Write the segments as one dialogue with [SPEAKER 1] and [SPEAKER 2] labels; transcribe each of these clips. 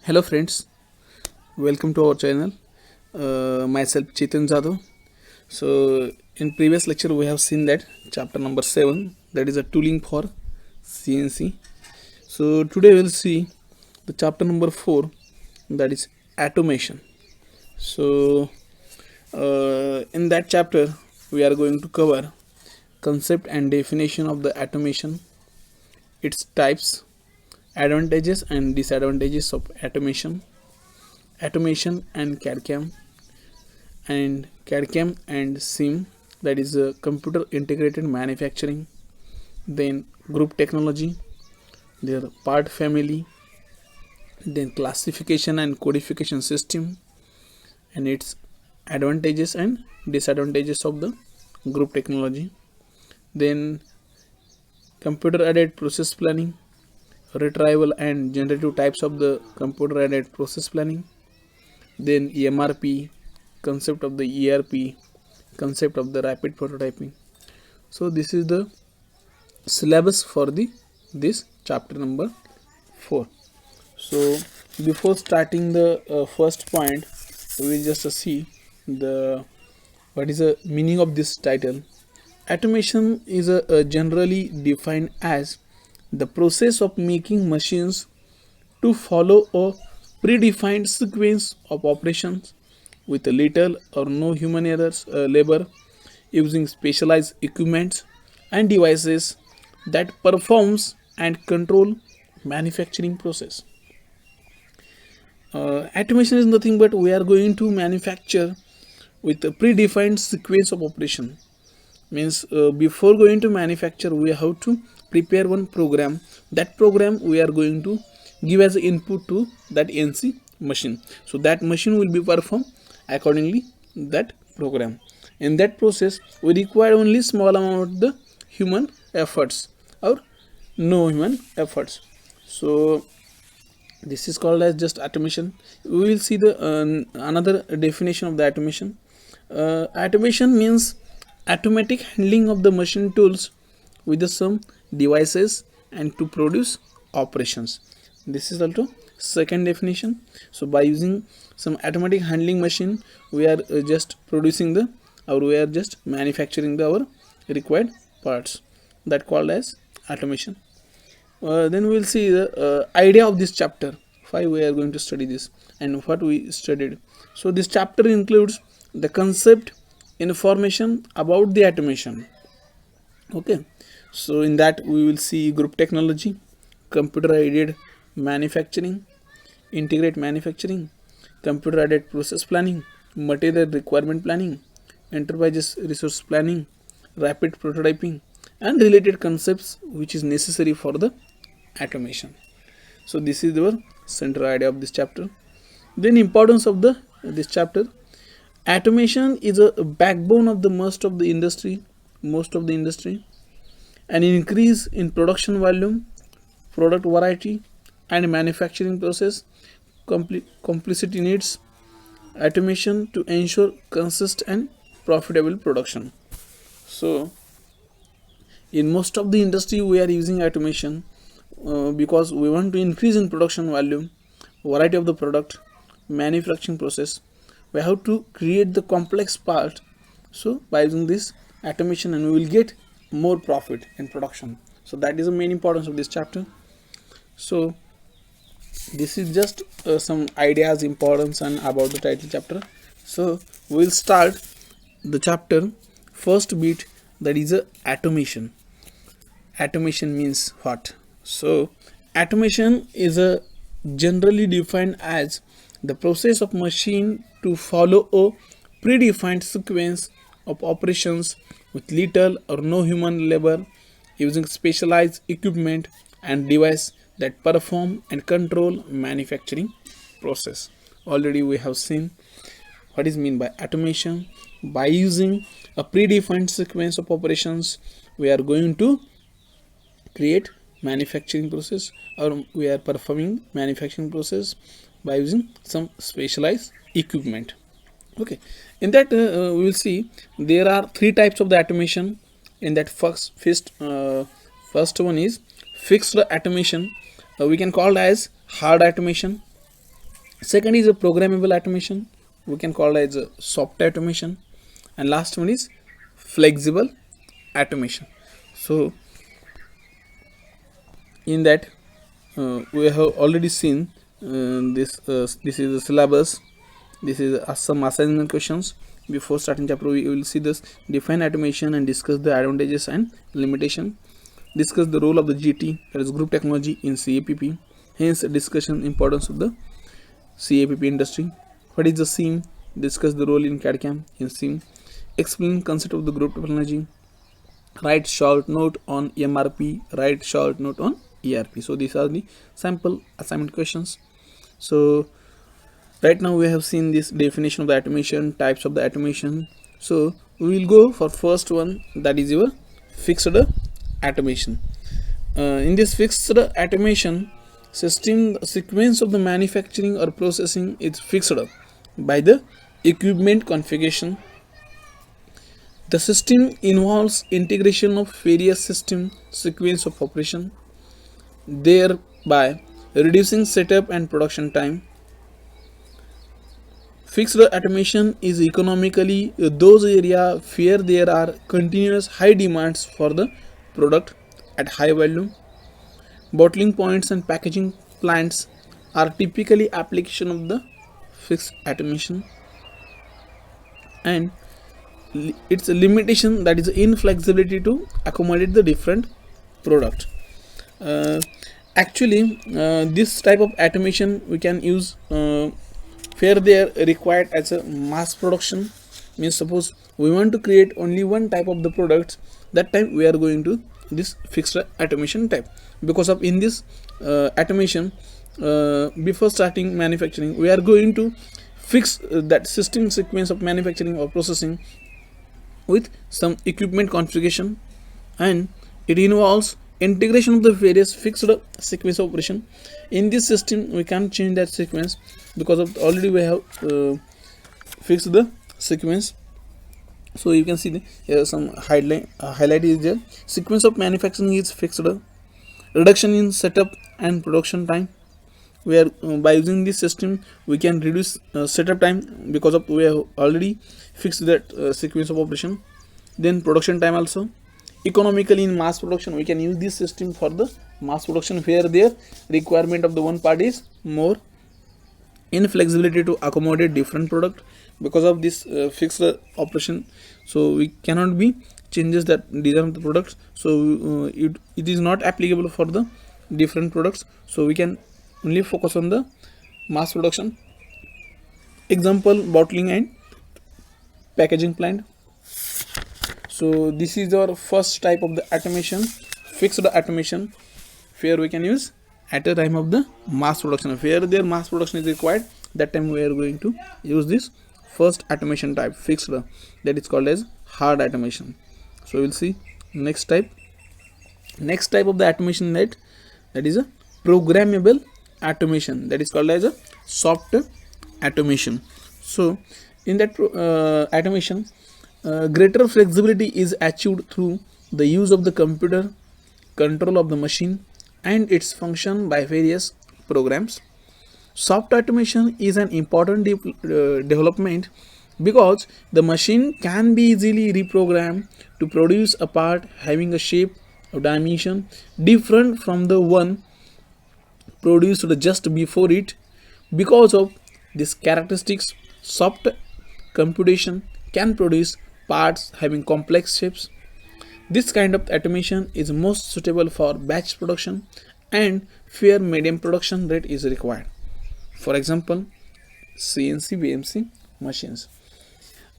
[SPEAKER 1] Hello friends, welcome to our channel. Myself Chetan Jadhav. So in previous lecture we have seen that chapter number 7, that is a tooling for CNC. So today we'll see the chapter number 4, that is automation. So in that chapter we are going to cover concept and definition of the automation, its types, advantages and disadvantages of automation and CAD/CAM and SIM, that is computer integrated manufacturing, then group technology, their part family, then classification and codification system and its advantages and disadvantages of the group technology, then computer aided process planning, retrieval and generative types of the computer aided process planning, then MRP, concept of the ERP, concept of the rapid prototyping. So this is the syllabus for the this chapter number 4. So before starting the first point, we will just see the what is the meaning of this title. Automation is generally defined as the process of making machines to follow a predefined sequence of operations with little or no human errors, labor, using specialized equipment and devices that performs and control manufacturing process. Automation is nothing but we are going to manufacture with a predefined sequence of operation. Means before going to manufacture we have to prepare one program. That program we are going to give as input to that NC machine, so that machine will be performed accordingly that program. In that process we require only small amount of the human efforts or no human efforts. So this is called as just automation. We will see the another definition of the automation. Automation means automatic handling of the machine tools with the some devices and to produce operations. This is also second definition. So by using some automatic handling machine we are just producing the or we are just manufacturing the our required parts, that called as automation. Then we will see the idea of this chapter 5. We are going to study this and what we studied. So this chapter includes the concept, information about the automation. Okay, so in that we will see group technology, computer aided manufacturing, integrate manufacturing, computer aided process planning, material requirement planning, enterprises resource planning, rapid prototyping and related concepts which is necessary for the automation. So this is the central idea of this chapter. Then importance of the this chapter. Automation is a backbone of the most of the industry. An increase in production volume, product variety and manufacturing process complexity needs automation to ensure consistent and profitable production. So in most of the industry we are using automation because we want to increase in production volume, variety of the product, manufacturing process. We have to create the complex part. So by using this automation and we will get more profit in production. So that is the main importance of this chapter. So this is just some ideas importance and about the title chapter. So we will start the chapter first bit, that is a automation. Automation means what? So automation is a generally defined as the process of machine to follow a predefined sequence of operations with little or no human labor, using specialized equipment and device that perform and control manufacturing process. Already we have seen what is meant by automation. By using a predefined sequence of operations we are going to create manufacturing process or we are performing manufacturing process by using some specialized equipment. Okay, in that we will see there are three types of the automation. In that first one is fixed automation. We can call as hard automation. Second is a programmable automation, we can call it as a software automation. And last one is flexible automation. So in that we have already seen this is the syllabus. This is some assignment questions. Before starting chapter, we will see this: define automation and discuss the advantages and limitation. Discuss the role of the GT, that is group technology, in CAPP. Hence discussion importance of the CAPP industry. What is the SIEM? Discuss the role in CAD/CAM in SIEM. Explain concept of the group technology. Write short note on MRP. Write short note on ERP. So these are the sample assignment questions. So right now we have seen this definition of the automation, types of the automation. So we will go for first one, that is your fixed automation. In this fixed automation system, the sequence of the manufacturing or processing is fixed by the equipment configuration. The system involves integration of various system sequence of operation, thereby reducing setup and production time. Fixed automation is economically those area where there are continuous high demands for the product at high volume. Bottling points and packaging plants are typically application of the fixed automation, and its a limitation, that is inflexibility to accommodate the different product. uh, Actually this type of automation we can use where they are required as a mass production. Means suppose we want to create only one type of the products, that time we are going to this fixed automation type. Because of in this automation, before starting manufacturing, we are going to fix that system sequence of manufacturing or processing with some equipment configuration, and it involves integration of the various fixed sequence of operation. In this system we can't change that sequence because of already we have fixed the sequence. So you can see here some highlight is there. Sequence of manufacturing is fixed. Reduction in setup and production time, where by using this system we can reduce setup time because of we have already fixed that sequence of operation. Then production time also. Economically in mass production, we can use this system for the mass production where their requirement of the one part is more. Inflexibility to accommodate different product because of this fixed operation, so we cannot be changes that design of the products. So it is not applicable for the different products, so we can only focus on the mass production. Example, bottling and packaging plant. So this is our first type of the automation, fixed automation, where we can use at a time of the mass production, where their mass production is required, that time we are going to use this first automation type, fixed, that is called as hard automation. So we will see next type. Next type of the automation, that is a programmable automation, that is called as a soft automation. So in that automation, greater flexibility is achieved through the use of the computer, control of the machine and its function by various programs. Soft automation is an important development because the machine can be easily reprogrammed to produce a part having a shape or dimension different from the one produced just before it. Because of these characteristics, soft computation can produce parts having complex shapes. This kind of automation is most suitable for batch production and where medium production rate is required. For example, CNC VMC machines.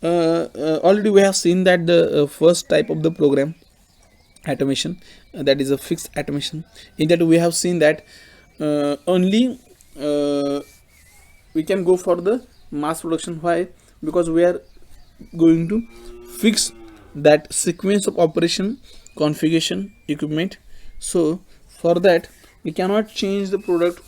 [SPEAKER 1] Already we have seen that the first type of the program automation, that is a fixed automation. In that we have seen that only we can go for the mass production. Why? Because we are going to fix that sequence of operation, configuration, equipment. So for that we cannot change the product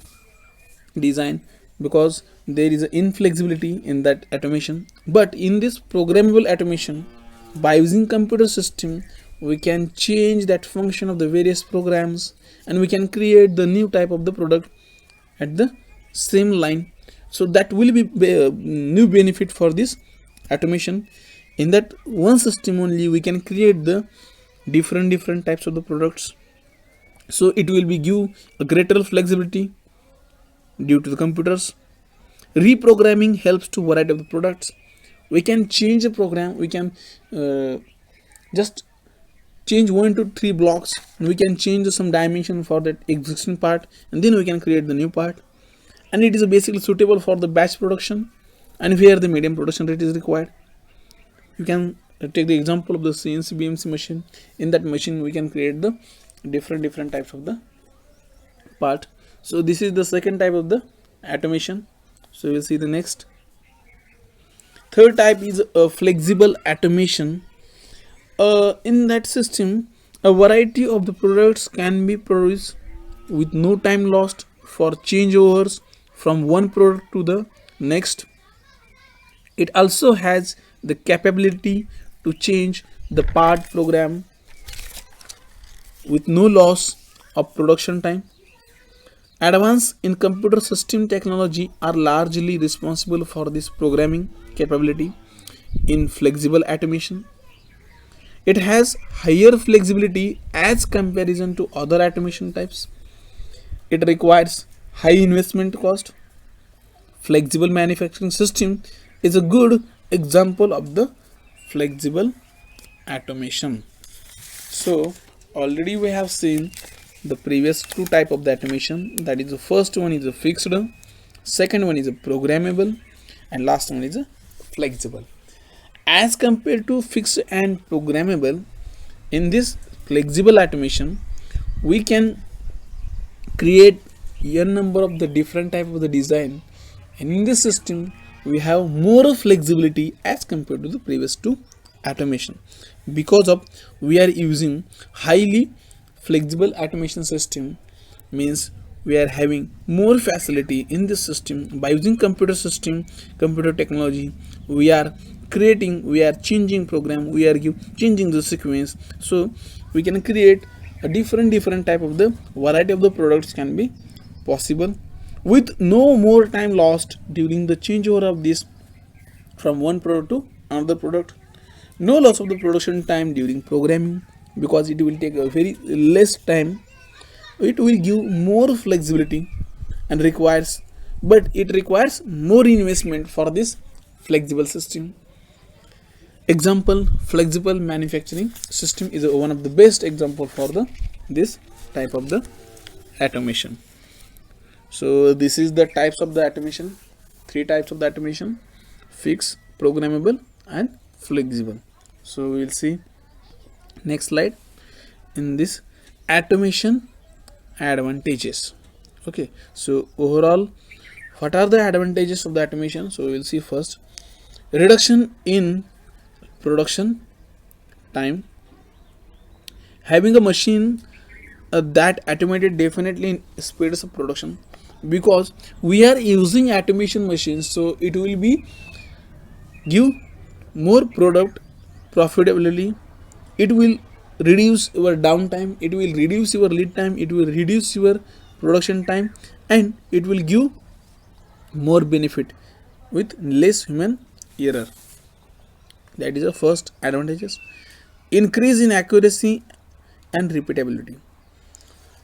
[SPEAKER 1] design because there is an inflexibility in that automation. But in this programmable automation, by using computer system, we can change that function of the various programs and we can create the new type of the product at the same line. So that will be new benefit for this automation. In that one system only we can create the different types of the products. So it will be give a greater flexibility due to the computers. Reprogramming helps to variety of the products. We can change the program, we can just change 1 to 3 blocks, we can change some dimension for that existing part, and then we can create the new part. And it is basically suitable for the batch production and where the medium production rate is required. You can take the example of the CNC BMC machine. In that machine we can create the different types of the part. So this is the second type of the automation. So we'll see the next. Third type is a flexible automation. In that system, a variety of the products can be produced with no time lost for changeovers from one product to the next. It also has the capability to change the part program with no loss of production time. Advances in computer system technology are largely responsible for this programming capability in flexible automation. It has higher flexibility as comparison to other automation types. It requires high investment cost. Flexible manufacturing system is a good example of the flexible automation. So already we have seen the previous two type of the automation, that is the first one is a fixed, second one is a programmable, and last one is a flexible. As compared to fixed and programmable, in this flexible automation we can create a number of the different type of the design, and in this system we have more flexibility as compared to the previous two automation, because of we are using highly flexible automation system. Means we are having more facility in this system. By using computer system, computer technology, we are creating, we are changing program, we are changing the sequence, so we can create a different type of the variety of the products can be possible with no more time lost during the changeover of this from one product to another product. No loss of the production time during programming, because it will take a very less time. It will give more flexibility and requires, but it requires more investment for this flexible system. Example, flexible manufacturing system is one of the best example for the this type of the automation. So this is the types of the automation, three types of the automation: fixed, programmable, and flexible. So we'll see next slide. In this automation advantages, okay, so overall what are the advantages of the automation? So we'll see first, reduction in production time. Having a machine that automated definitely speeds up production, because we are using automation machines, so it will be give more product profitably. It will reduce your downtime, it will reduce your lead time, it will reduce your production time, and it will give more benefit with less human error. That is the first advantages. Increase in accuracy and repeatability.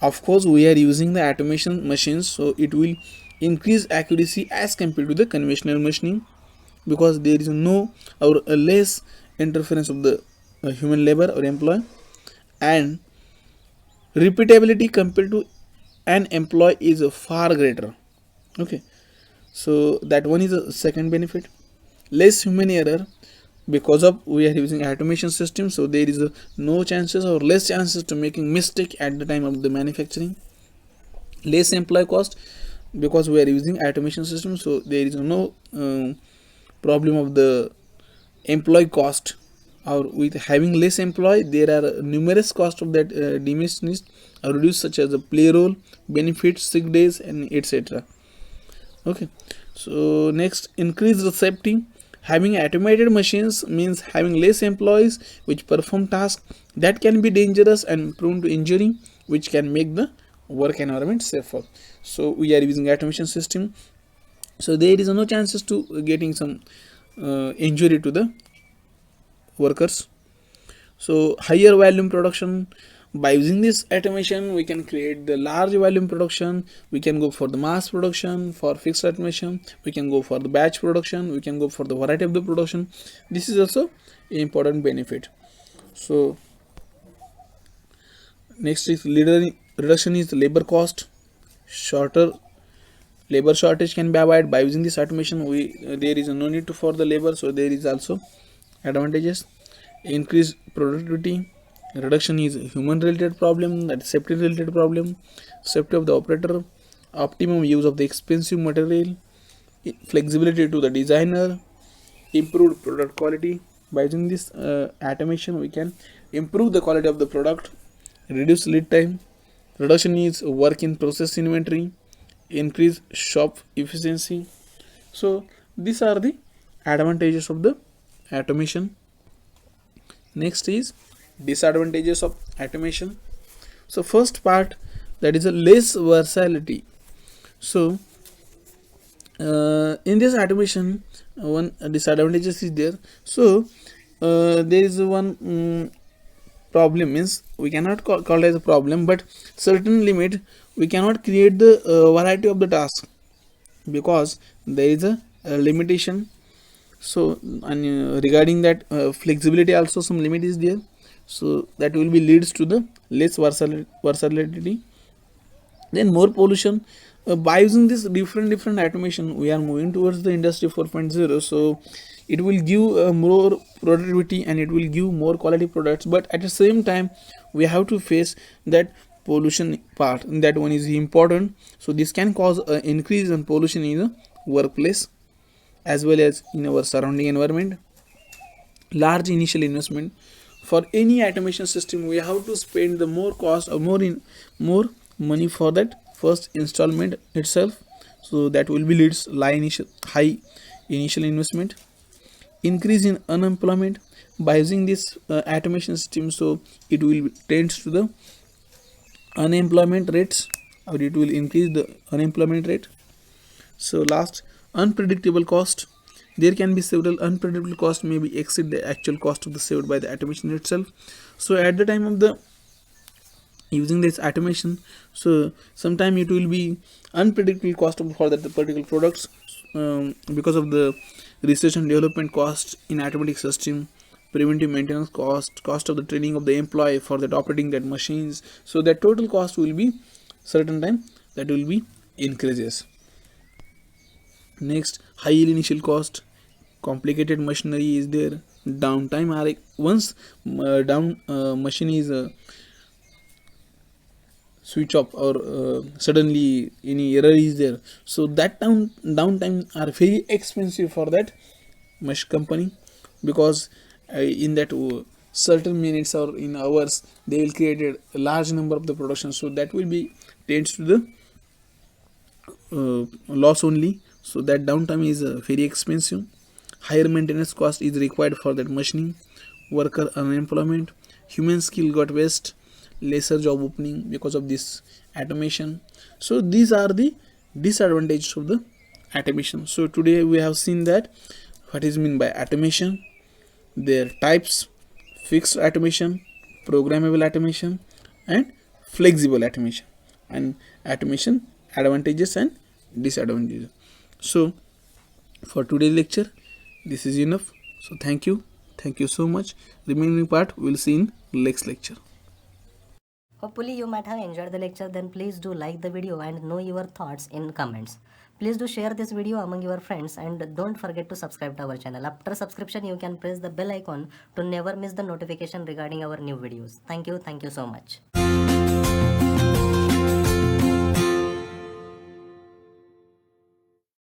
[SPEAKER 1] Of course we are using the automation machines, so it will increase accuracy as compared to the conventional machining, because there is no or less interference of the human labor or employee. And repeatability compared to an employee is far greater, okay, so that one is a second benefit. Less human error, because of we are using automation system, so there is no chances or less chances to making mistake at the time of the manufacturing. Less employee cost, because we are using automation system, so there is no problem of the employee cost, or with having less employee there are numerous cost of that diminished or reduced, such as the payroll, benefits, sick days, and etc. Okay, so next, increase the safety. Having automated machines means having less employees which perform tasks that can be dangerous and prone to injury, which can make the work environment safer. So we are using automation system, So there is no chances to getting some injury to the workers. So higher volume production, by using this automation we can create the large volume production. We can go for the mass production. For fixed automation we can go for the batch production. We can go for the variety of the production. This is also an important benefit. So next is leader reduction is labor cost. Shorter labor shortage can be avoided by using this automation. We there is no need to for the labor, so there is also advantages. Increase productivity. Reduction is human related problem, that is safety related problem. Safety of the operator. Optimum use of the expensive material. Flexibility to the designer. Improved product quality. By using this automation we can improve the quality of the product. Reduce lead time. Reduction is work in process inventory. Increase shop efficiency. So these are the advantages of the automation. Next is disadvantages of automation. So first part, that is a less versatility. So in this automation one disadvantages is there. So there is one problem, means we cannot call it as a problem, but certain limit we cannot create the variety of the task because there is a limitation. So and regarding that flexibility also some limit is there, so that will be leads to the less versatility. Then more pollution. By using this different automation we are moving towards the industry 4.0. So it will give more productivity and it will give more quality products, but at the same time we have to face that pollution part. That one is important. So this can cause an increase in pollution in the workplace as well as in our surrounding environment. Large initial investment. For any automation system we have to spend the more cost or more money for that first installment itself. So that will be leads high initial investment. Increase in unemployment. By using this automation system, so it will tends to the unemployment rates, or it will increase the unemployment rate. So last, unpredictable cost. There can be several unpredictable costs may be exceed the actual cost of the saved by the automation itself. So at the time of the using this automation, so sometime it will be unpredictable cost for that the particular products, because of the research and development cost in automatic system, preventive maintenance cost of the training of the employee for that operating that machines. So that total cost will be certain time that will be increases. Next, high initial cost. Complicated machinery is there. Downtime are once down machine is switch off or suddenly any error is there, so that downtime are very expensive for that mesh company, because in that certain minutes or in hours they will create a large number of the production, so that will be tends to the loss only. So that downtime is very expensive. Higher maintenance cost is required for that machining. Worker unemployment. Human skill got waste. Lesser job opening because of this automation. So these are the disadvantages of the automation. So today we have seen that what is meant by automation, their types: fixed automation, programmable automation, and flexible automation, and automation advantages and disadvantages. So for today's lecture this is enough. So thank you so much. Remaining part we'll see in next lecture.
[SPEAKER 2] Hopefully you might have enjoyed the lecture. Then please do like the video and know your thoughts in comments. Please do share this video among your friends and don't forget to subscribe to our channel. After subscription you can press the bell icon to never miss the notification regarding our new videos. Thank you so much.